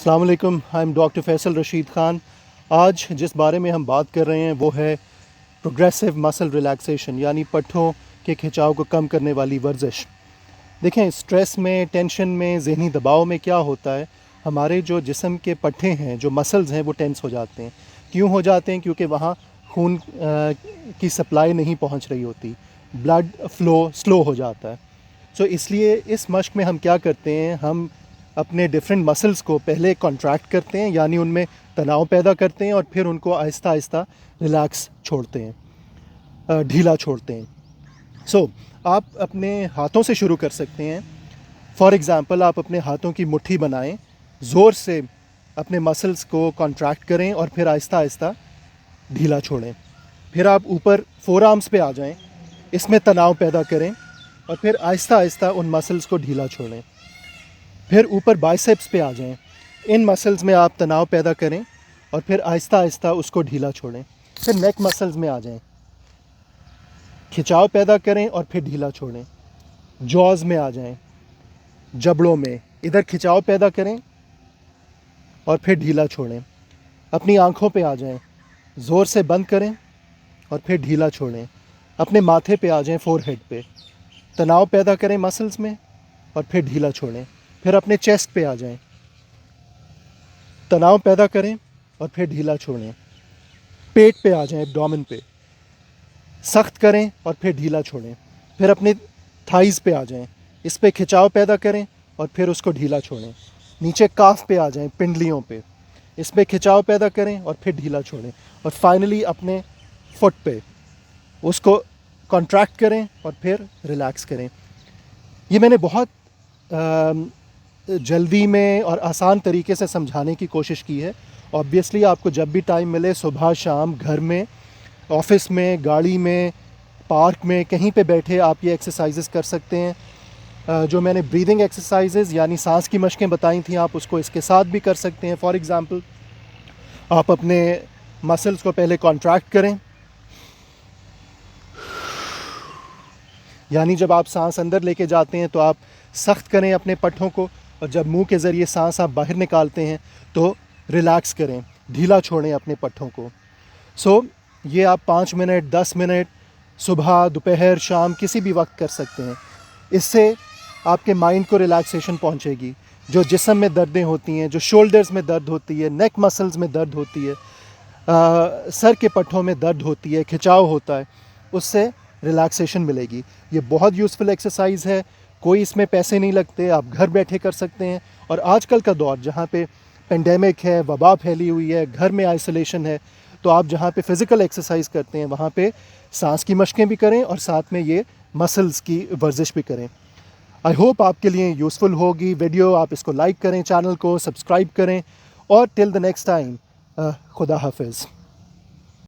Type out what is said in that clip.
अस्सलाम वालेकुम, I am doctor Faisal Rashid Khan. आज जिस बारे में हम बात कर रहे हैं वो है प्रोग्रेसिव मसल रिलैक्सेशन, यानी पट्ठों के खिंचाव को कम करने वाली वर्जिश। देखें, स्ट्रेस में, टेंशन में, ज़हनी दबाव में क्या होता है, हमारे जो जिस्म के पट्ठे हैं, जो मसल्स हैं, वो टेंस हो जाते हैं। क्यों हो जाते हैं? क्योंकि वहाँ खून की सप्लाई नहीं पहुँच रही होती, ब्लड फ़्लो स्लो हो जाता है। सो इसलिए इस मश्क में हम क्या करते हैं, हम अपने डिफरेंट मसल्स को पहले कॉन्ट्रैक्ट करते हैं, यानी उनमें तनाव पैदा करते हैं, और फिर उनको आहिस्ता आहिस्ता रिलैक्स छोड़ते हैं, ढीला छोड़ते हैं। सो आप अपने हाथों से शुरू कर सकते हैं। फॉर एग्ज़ाम्पल, आप अपने हाथों की मुट्ठी बनाएं, ज़ोर से अपने मसल्स को कॉन्ट्रैक्ट करें और फिर आहिस्ता आहिस्ता ढीला छोड़ें। फिर आप ऊपर फोर आर्म्स पे आ जाएं, इसमें तनाव पैदा करें और फिर आहिस्ता आहिस्ता उन मसल्स को ढीला छोड़ें। फिर ऊपर बाइसेप्स पे आ जाएं, इन मसल्स में आप तनाव पैदा करें और फिर आहिस्ता आहिस्ता उसको ढीला छोड़ें। फिर नेक मसल्स में आ जाएं, खिंचाव पैदा करें और फिर ढीला छोड़ें। जॉज में आ जाएं, जबड़ों में इधर खिंचाव पैदा करें और फिर ढीला छोड़ें। अपनी आँखों पे आ जाएं, ज़ोर से बंद करें और फिर ढीला छोड़ें। अपने माथे पे आ जाएं, फोरहेड पे, तनाव पैदा करें मसल्स में और फिर ढीला छोड़ें। फिर अपने चेस्ट पे आ जाएं, तनाव पैदा करें और फिर ढीला छोड़ें। पेट पे आ जाएं, एब्डोमेन पे, सख्त करें और फिर ढीला छोड़ें। फिर अपने थाइज़ पे आ जाएं, इस पे खिंचाव पैदा करें और फिर उसको ढीला छोड़ें। नीचे काफ पे आ जाएं, पिंडलियों पे, इस पे खिंचाव पैदा करें और फिर ढीला छोड़ें। और फाइनली अपने फुट पे, उसको कॉन्ट्रैक्ट करें और फिर रिलैक्स करें। ये मैंने बहुत जल्दी में और आसान तरीके से समझाने की कोशिश की है। ऑब्वियसली आपको जब भी टाइम मिले, सुबह शाम, घर में, ऑफिस में, गाड़ी में, पार्क में, कहीं पे बैठे आप ये एक्सरसाइजेस कर सकते हैं। जो मैंने ब्रीदिंग एक्सरसाइजेस यानी सांस की मशकें बताई थी, आप उसको इसके साथ भी कर सकते हैं। फॉर एग्ज़ाम्पल, आप अपने मसल्स को पहले कॉन्ट्रैक्ट करें, यानी जब आप सांस अंदर लेके जाते हैं तो आप सख्त करें अपने पट्ठों को, और जब मुंह के ज़रिए सांस आप बाहर निकालते हैं तो रिलैक्स करें, ढीला छोड़ें अपने पट्ठों को। ये आप 5 मिनट, 10 मिनट, सुबह, दोपहर, शाम, किसी भी वक्त कर सकते हैं। इससे आपके माइंड को रिलैक्सेशन पहुंचेगी। जो जिस्म में दर्दें होती हैं, जो शोल्डर्स में दर्द होती है, नेक मसल्स में दर्द होती है, सर के पट्ठों में दर्द होती है, खिंचाव होता है, उससे रिलैक्सेशन मिलेगी। ये बहुत यूज़फुल एक्सरसाइज है, कोई इसमें पैसे नहीं लगते, आप घर बैठे कर सकते हैं। और आजकल का दौर जहाँ पे पेंडेमिक है, वबा फैली हुई है, घर में आइसोलेशन है, तो आप जहाँ पे फ़िज़िकल एक्सरसाइज करते हैं वहाँ पे सांस की मशकें भी करें और साथ में ये मसल्स की वर्जिश भी करें। आई होप आपके लिए यूज़फुल होगी वीडियो। आप इसको लाइक करें, चैनल को सब्सक्राइब करें, और टिल द नेक्स्ट टाइम, खुदा हाफिज़।